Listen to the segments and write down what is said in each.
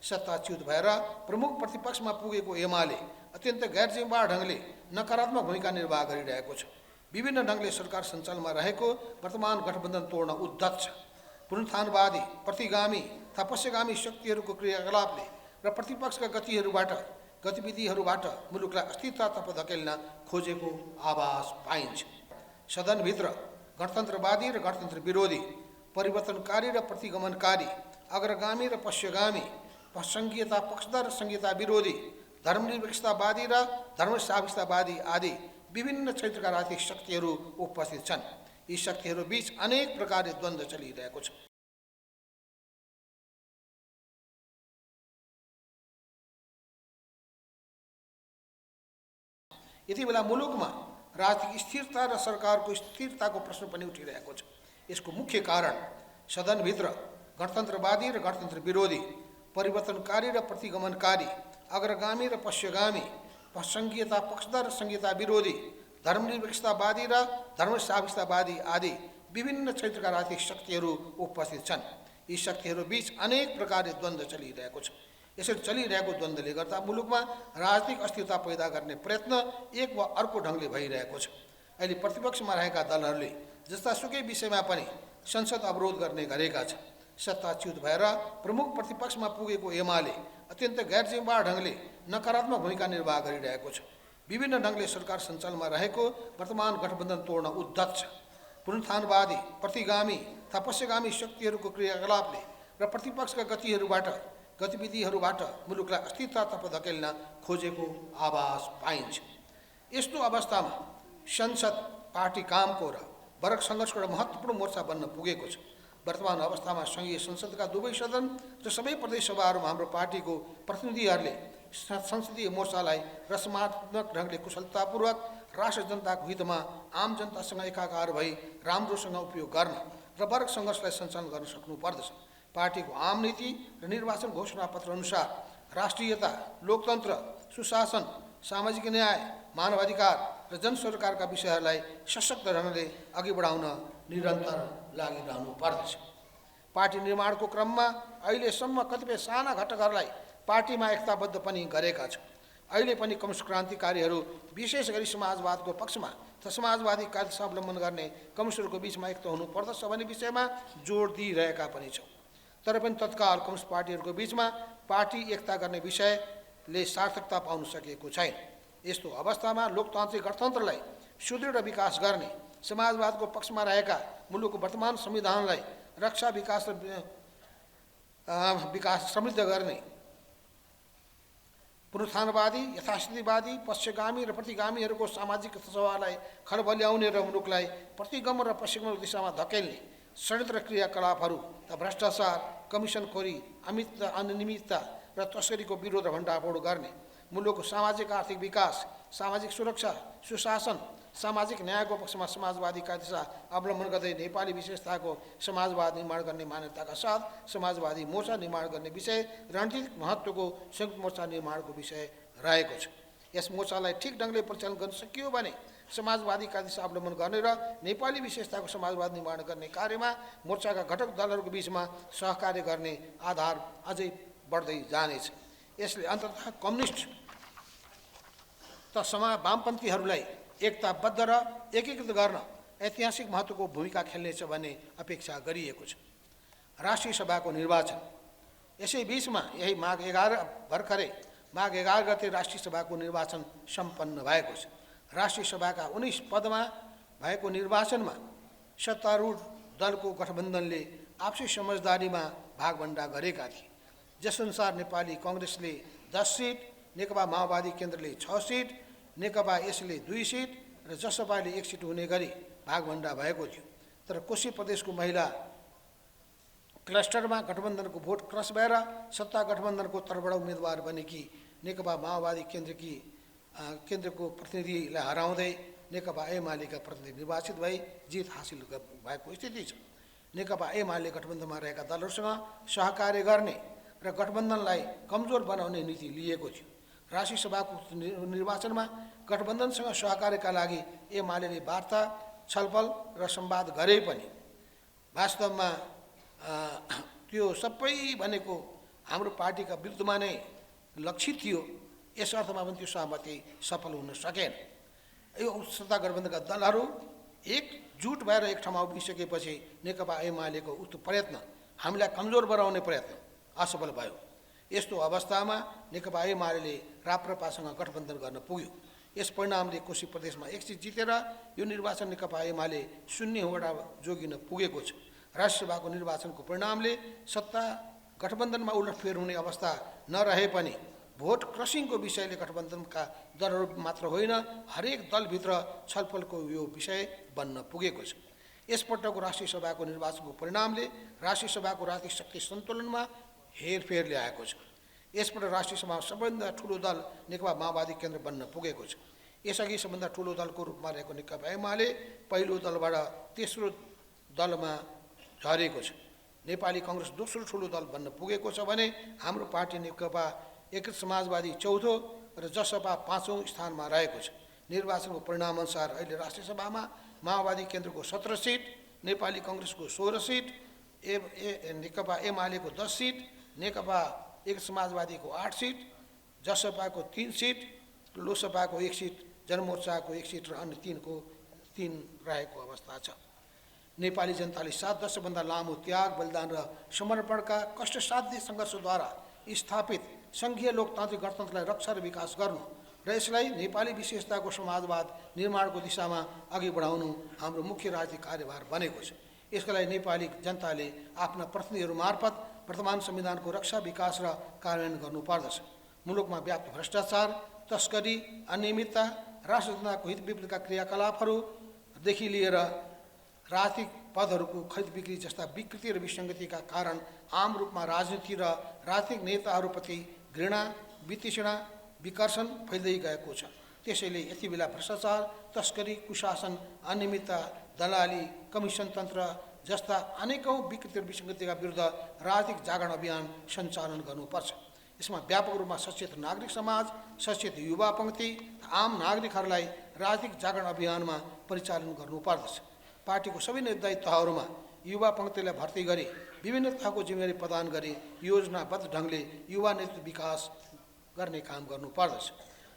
सत्ताच्युत भएर प्रमुख प्रतिपक्षमा पुगेको एमाले अत्यन्त गैरजिम्मेवार ढङ्गले नकारात्मक भूमिका निर्वाह गरिरहेको छ। विभिन्न ढङ्गले सरकार सञ्चालनमा रहेको वर्तमान गठबन्धन तोड्न उद्धत छ। पुनरुत्थानवादी, प्रतिगामी, तपस्यागामी शक्तिहरूको क्रियाकलापले र प्रतिपक्षका गतिविधिहरूबाट मुलुकलाई अस्थिरतातर्फ धकेल्न खोजेको आभास पाइन्छ। सदनभित्र गणतन्त्रवादी र गणतन्त्र विरोधी, परिवर्तनकारी र प्रतिगमनकारी, अग्रगामी र पश्चिगामी, संघीयता पक्षधर र संघीयता विरोधी, धर्मनिरपेक्षतावादी र धर्मसापेक्षतावादी आदि विभिन्न क्षेत्रका राजनीतिक शक्तिहरू उपस्थित छन्। यी शक्तिहरू बीच अनेक प्रकारले द्वन्द्व चलिरहेको छ। यति बेला मुलुकमा राजनीतिक स्थिरता र सरकारको स्थिरताको प्रश्न पनि उठिरहेको छ। यसको मुख्य कारण सदनभित्र गणतन्त्रवादी र गणतन्त्र विरोधी, परिवर्तनकारी र प्रतिगमनकारी, अग्रगामी र पश्चिगामी, संघीयता पक्षधर र संघीयता विरोधी, धर्मनिरपेक्षतावादी र धर्मसापेक्षतावादी आदि विभिन्न क्षेत्रका राजनीतिक शक्तिहरू उपस्थित छन्। यी शक्तिहरू बीच अनेक प्रकारले द्वन्द्व चलिरहेको छ। यसरी चलिरहेको द्वन्द्वले गर्दा मुलुकमा राजनीतिक अस्थिरता पैदा गर्ने प्रयत्न एक वा अर्को ढङ्गले भइरहेको छ। अहिले प्रतिपक्षमा रहेका दलहरूले जस्तासुकै विषयमा पनि संसद अवरोध गर्ने गरेका छन्। सत्ताच्युत भएर प्रमुख प्रतिपक्षमा पुगेको एमाले अत्यन्त गैरजिम्मेवार ढङ्गले नकारात्मक भूमिका निर्वाह गरिरहेको छ। विभिन्न ढङ्गले सरकार सञ्चालनमा रहेको वर्तमान गठबन्धन तोड्न उद्धत छ। पुनरुत्थानवादी, प्रतिगामी, तपस्यागामी शक्तिहरूको क्रियाकलापले र प्रतिपक्षका गतिविधिहरूबाट मुलुकलाई अस्थिरतातर्फ धकेल्न खोजेको आभास पाइन्छ। यस्तो अवस्थामा संसद पार्टी कामको र वर्ग सङ्घर्षको एउटा महत्त्वपूर्ण मोर्चा बन्न पुगेको छ। वर्तमान अवस्थामा सङ्घीय संसदका दुवै सदन र सबै प्रदेशसभाहरूमा हाम्रो पार्टीको प्रतिनिधिहरूले संसदीय मोर्चालाई रचनात्मक ढङ्गले कुशलतापूर्वक राष्ट्र जनताको हितमा आम जनतासँग एकाकार भई राम्रोसँग उपयोग गर्न र वर्ग सङ्घर्षलाई सञ्चालन गर्न सक्नुपर्दछ। पार्टीको आम नीति र निर्वाचन घोषणापत्र अनुसार राष्ट्रियता, लोकतन्त्र, सुशासन, सामाजिक न्याय, मानवाधिकार र जनसरकारका विषयहरूलाई सशक्त ढङ्गले अघि बढाउन निरन्तर लागिरहनु पर्दछ। पार्टी निर्माणको क्रममा अहिलेसम्म कतिपय साना घटकहरूलाई पार्टीमा एकताबद्ध पनि गरेका छौँ। अहिले पनि कम्युनिस्ट क्रान्तिकारीहरू विशेष गरी समाजवादको पक्षमा तथा समाजवादी कार्य अवलम्बन गर्ने कम्युनिस्टहरूको बिचमा एकता हुनुपर्दछ भन्ने विषयमा जोड दिइरहेका पनि छौँ। तर पनि तत्काल कम्युनिस्ट पार्टीहरूको बिचमा पार्टी एकता गर्ने विषयले सार्थकता पाउन सकेको छैन। यस्तो अवस्थामा लोकतान्त्रिक गणतन्त्रलाई सुदृढ विकास गर्ने, समाजवादको पक्षमा रहेका मुलुकको वर्तमान संविधानलाई रक्षा, विकास समृद्ध गर्ने, पुनरुत्थानवादी, यथास्थितिवादी, पश्चिगामी र प्रतिगामीहरूको सामाजिक सभालाई खलबल्याउने र मुलुकलाई प्रतिगमन र पश्चिमको दिशामा धकेल्ने षड्यन्त्र क्रियाकलापहरू, भ्रष्टाचार, कमिसनखोरी, अनियमितता र तस्करीको विरोध र भण्डाफोड गर्ने, मुलुकको सामाजिक आर्थिक विकास, सामाजिक सुरक्षा, सुशासन, सामाजिक न्यायको पक्षमा समाजवादी कार्यदिशा अवलम्बन गर्दै नेपाली विशेषताको समाजवाद निर्माण गर्ने मान्यताका साथ समाजवादी मोर्चा निर्माण गर्ने विषय रणनीतिक महत्त्वको संयुक्त मोर्चा निर्माणको विषय रहेको छ। यस मोर्चालाई ठिक ढङ्गले परिचालन गर्न सकियो भने समाजवादी कार्यदिशा अवलम्बन गर्ने र नेपाली विशेषताको समाजवाद निर्माण गर्ने कार्यमा मोर्चाका घटक दलहरूको बिचमा सहकार्य गर्ने आधार अझै बढ्दै जानेछ। यसले अन्ततः कम्युनिस्ट तथा वामपन्थीहरूलाई एकताबद्ध र एकीकृत गर्न ऐतिहासिक महत्त्वको भूमिका खेल्नेछ भन्ने अपेक्षा गरिएको छ। राष्ट्रिय सभाको निर्वाचन यसै बिचमा यही माघ 11 गते राष्ट्रिय सभाको निर्वाचन सम्पन्न भएको छ। राष्ट्रिय सभाका 19 पदमा भएको निर्वाचनमा सत्तारूढ दलको गठबन्धनले आपसी समझदारीमा भागभण्डा गरेका थिए, जसअनुसार नेपाली काङ्ग्रेसले 10 सिट, नेकपा माओवादी केन्द्रले 6 सिट, नेकपा यसले 2 सिट र जसपाले 1 सिट हुने गरी भागभण्डा भएको थियो। तर कोशी प्रदेशको महिला क्लस्टरमा गठबन्धनको भोट क्रस भएर सत्ता गठबन्धनको तर्फबाट उम्मेदवार बनेकी नेकपा माओवादी केन्द्रको प्रतिनिधिलाई हराउँदै नेकपा एमालेका प्रतिनिधि निर्वाचित भई जित हासिल भएको स्थिति छ। नेकपा एमाले गठबन्धनमा रहेका दलहरूसँग सहकार्य गर्ने र गठबन्धनलाई कमजोर बनाउने नीति लिएको थियो। राष्ट्रिय सभाको निर्वाचनमा गठबन्धनसँग सहकार्यका लागि एमाले वार्ता, छलफल र संवाद गरे पनि वास्तवमा त्यो सबै भनेको हाम्रो पार्टीका विरुद्धमा नै लक्षित थियो, यस अर्थमा पनि त्यो सहमति सफल हुन सकेन। यो सत्ता गठबन्धनका दलहरू एकजुट भएर एक ठाउँमा उभिसकेपछि नेकपा एमालेको उक्त प्रयत्न, हामीलाई कमजोर बनाउने प्रयत्न असफल भयो। यस्तो अवस्थामा नेकपा एमाले राप्रपासँग गठबन्धन गर्न पुग्यो। यस परिणामले कोशी प्रदेशमा एक सिट जितेर यो निर्वाचन नेकपा एमाले 0 वटा जोगिन पुगेको छ। राज्यसभाको निर्वाचनको परिणामले सत्ता गठबन्धनमा उलटफेर हुने अवस्था नरहे पनि भोट क्रसिङको विषयले गठबन्धनका दलहरू मात्र होइन, हरेक दलभित्र छलफलको यो विषय बन्न पुगेको छ। यसपटकको राष्ट्रिय सभाको निर्वाचनको परिणामले राष्ट्रिय सभाको राजनीतिक शक्ति सन्तुलनमा हेरफेर ल्याएको छ। यसपटक राष्ट्रिय सभामा सबैभन्दा ठुलो दल नेकपा माओवादी केन्द्र बन्न पुगेको छ। यसअघि सबभन्दा ठुलो दलको रूपमा रहेको नेकपा एमाले पहिलो दलबाट तेस्रो दलमा झरेको छ। नेपाली कङ्ग्रेस दोस्रो ठुलो दल बन्न पुगेको छ भने हाम्रो पार्टी नेकपा एकीकृत समाजवादी चौथो र जसपा 5औं स्थानमा रहेको छ। निर्वाचनको परिणामअनुसार अहिले राष्ट्रिय सभामा माओवादी केन्द्रको 17 सिट, नेपाली कङ्ग्रेसको 16 सिट, नेकपा एमालेको 10 सिट, नेकपा एकीकृत समाजवादीको 8 सिट, जसपाको 3 सिट, लोकसभाको 1 सिट, जनमोर्चाको 1 सिट र अन्य 3 रहेको अवस्था छ। नेपाली जनताले 7 दशकभन्दा लामो त्याग, बलिदान र समर्पणका कष्टसाध्य सङ्घर्षद्वारा स्थापित सङ्घीय लोकतान्त्रिक गणतन्त्रलाई रक्षा र विकास गर्नु र यसलाई नेपाली विशेषताको समाजवाद निर्माणको दिशामा अघि बढाउनु हाम्रो मुख्य राजनीतिक कार्यभार बनेको छ। यसका लागि नेपाली जनताले आफ्ना प्रतिनिधिहरू मार्फत वर्तमान संविधानको रक्षा, विकास र कार्यान्वयन गर्नुपर्दछ। मुलुकमा व्याप्त भ्रष्टाचार, तस्करी, अनियमितता, राष्ट्रजनताको हित विपरीतका क्रियाकलापहरूदेखि लिएर राजनीतिक पदहरूको खरिद बिक्री जस्ता विकृति र विसङ्गतिका कारण आम रूपमा राजनीति र राजनीतिक नेताहरूप्रति घृणा, वितृष्णा, विकर्षण फैल्दै गएको छ। त्यसैले यति बेला भ्रष्टाचार, तस्करी, कुशासन, अनियमितता, दलाली, कमिसन तन्त्र जस्ता अनेकौं विकृति र विसङ्गतिका विरुद्ध राजनीतिक जागरण अभियान सञ्चालन गर्नुपर्छ। यसमा व्यापक रूपमा सचेत नागरिक समाज, सचेत युवा पङ्क्ति, आम नागरिकहरूलाई राजनीतिक जागरण अभियानमा परिचालन गर्नुपर्दछ। पार्टीको सबै निर्धारित तहहरूमा युवा पङ्क्तिलाई भर्ती गरी विभिन्न तहको जिम्मेवारी प्रदान गरी योजनाबद्ध ढङ्गले युवा नेतृत्व विकास गर्ने काम गर्नुपर्दछ।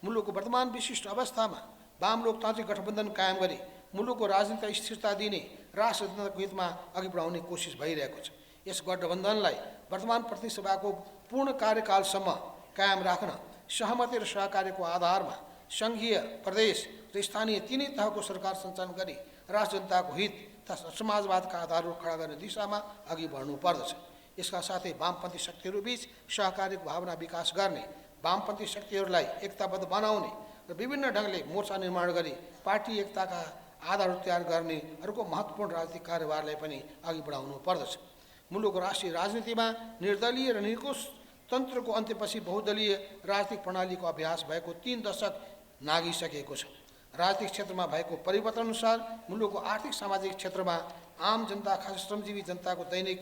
मुलुकको वर्तमान विशिष्ट अवस्थामा वाम लोकतान्त्रिक गठबन्धन कायम गरी मुलुकको राजनीतिक स्थिरता दिने राष्ट्र जनताको हितमा अघि बढाउने कोसिस भइरहेको छ। यस गठबन्धनलाई वर्तमान प्रतिनिधि सभाको पूर्ण कार्यकालसम्म कायम राख्न सहमति र सहकार्यको आधारमा सङ्घीय, प्रदेश र स्थानीय तिनै तहको सरकार सञ्चालन गरी राष्ट्र जनताको हित तथा समाजवादका आधारहरू खडा गर्ने दिशामा अघि बढ्नु पर्दछ। यसका साथै वामपन्थी शक्तिहरूबीच सहकार्यको भावना विकास गर्ने, वामपन्थी शक्तिहरूलाई एकताबद्ध बनाउने र विभिन्न ढङ्गले मोर्चा निर्माण गरी पार्टी एकताका आधारहरू तयार गर्ने अर्को महत्त्वपूर्ण राजनीतिक कार्यभारलाई पनि अघि बढाउनु पर्दछ। मुलुकको राष्ट्रिय राजनीतिमा निर्दलीय र निरङ्कुश तन्त्रको अन्त्यपछि बहुदलीय राजनीतिक प्रणालीको अभ्यास भएको 3 दशक नागिसकेको छ। राजनीतिक क्षेत्रमा भएको परिवर्तन अनुसार मुलुकको आर्थिक सामाजिक क्षेत्रमा आम जनता, खास श्रमजीवी जनताको दैनिक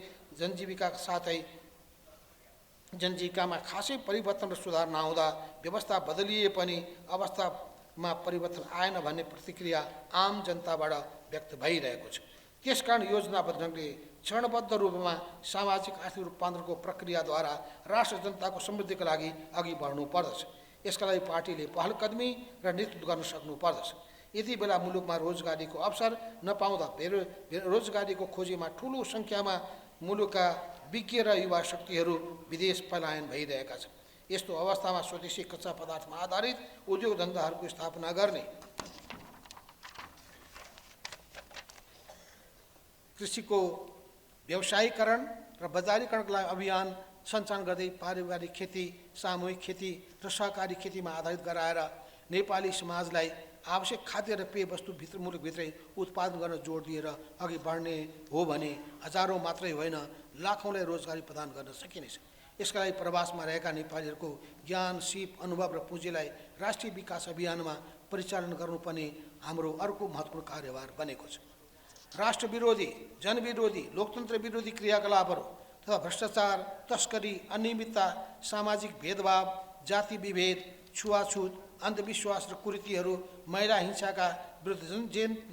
जनजीविकामा खासै परिवर्तन र सुधार नआउँदा व्यवस्था बदलिए पनि अवस्थामा परिवर्तन आएन भन्ने प्रतिक्रिया आम जनताबाट व्यक्त भइरहेको छ। त्यसकारण योजनाबद्ध ढङ्गले चरणबद्ध रूपमा सामाजिक आर्थिक रूपान्तरणको प्रक्रियाद्वारा राष्ट्र जनताको समृद्धिका लागि अघि बढ्नु पर्दछ। यसका लागि पार्टीले पहल कदमी र नेतृत्व गर्न सक्नु पर्दछ। यति बेला मुलुकमा रोजगारीको अवसर नपाउँदा रोजगारीको खोजीमा ठुलो सङ्ख्यामा मुलुकका विज्ञ र युवा शक्तिहरू विदेश पलायन भइरहेका छन्। यस्तो अवस्थामा स्वदेशी कच्चा पदार्थमा आधारित उद्योग धन्दाहरूको स्थापना गर्ने, कृषिको व्यवसायीकरण र बजारीकरणका लागि अभियान सञ्चालन गर्दै पारिवारिक खेती, सामूहिक खेती र सहकारी खेतीमा आधारित गराएर नेपाली समाजलाई आवश्यक खाद्य र पेय वस्तु मुलुकभित्रै उत्पादन गर्न जोड दिएर अघि बढ्ने हो भने हजारौँ मात्रै होइन लाखौँलाई रोजगारी प्रदान गर्न सकिनेछ। यसका लागि प्रवासमा रहेका नेपालीहरूको ज्ञान, सिप, अनुभव र पुँजीलाई राष्ट्रिय विकास अभियानमा परिचालन गर्नुपर्ने हाम्रो अर्को महत्त्वपूर्ण कार्यभार बनेको छ। राष्ट्र विरोधी, जनविरोधी, लोकतन्त्र विरोधी क्रियाकलापहरू तथा भ्रष्टाचार, तस्करी, अनियमितता, सामाजिक भेदभाव, जाति विभेद, छुवाछुत, अन्धविश्वास र कुरीतिहरू, महिला हिंसाका विरुद्ध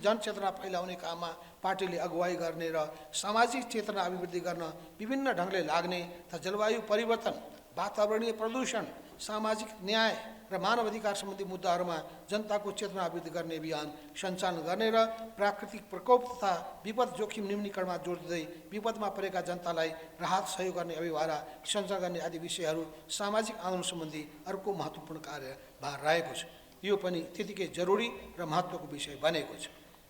जनचेतना फैलाउने काममा पार्टीले अगुवाई गर्ने र सामाजिक चेतना अभिवृद्धि गर्न विभिन्न ढङ्गले लाग्ने तथा जलवायु परिवर्तन, वातावरणीय प्रदूषण, सामाजिक न्याय र मानव अधिकार सम्बन्धी मुद्दाहरूमा जनताको चेतना अभिवृद्धि गर्ने अभियान सञ्चालन गर्ने र प्राकृतिक प्रकोप तथा विपद जोखिम न्यूनीकरणमा जोड दिँदै विपदमा परेका जनतालाई राहत सहयोग गर्ने अभियान सञ्चालन गर्ने आदि विषयहरू सामाजिक आन्दोलन सम्बन्धी अर्को महत्त्वपूर्ण कार्यभार रहेको छ। यो पनि त्यतिकै जरुरी र महत्त्वको विषय बनेको छ।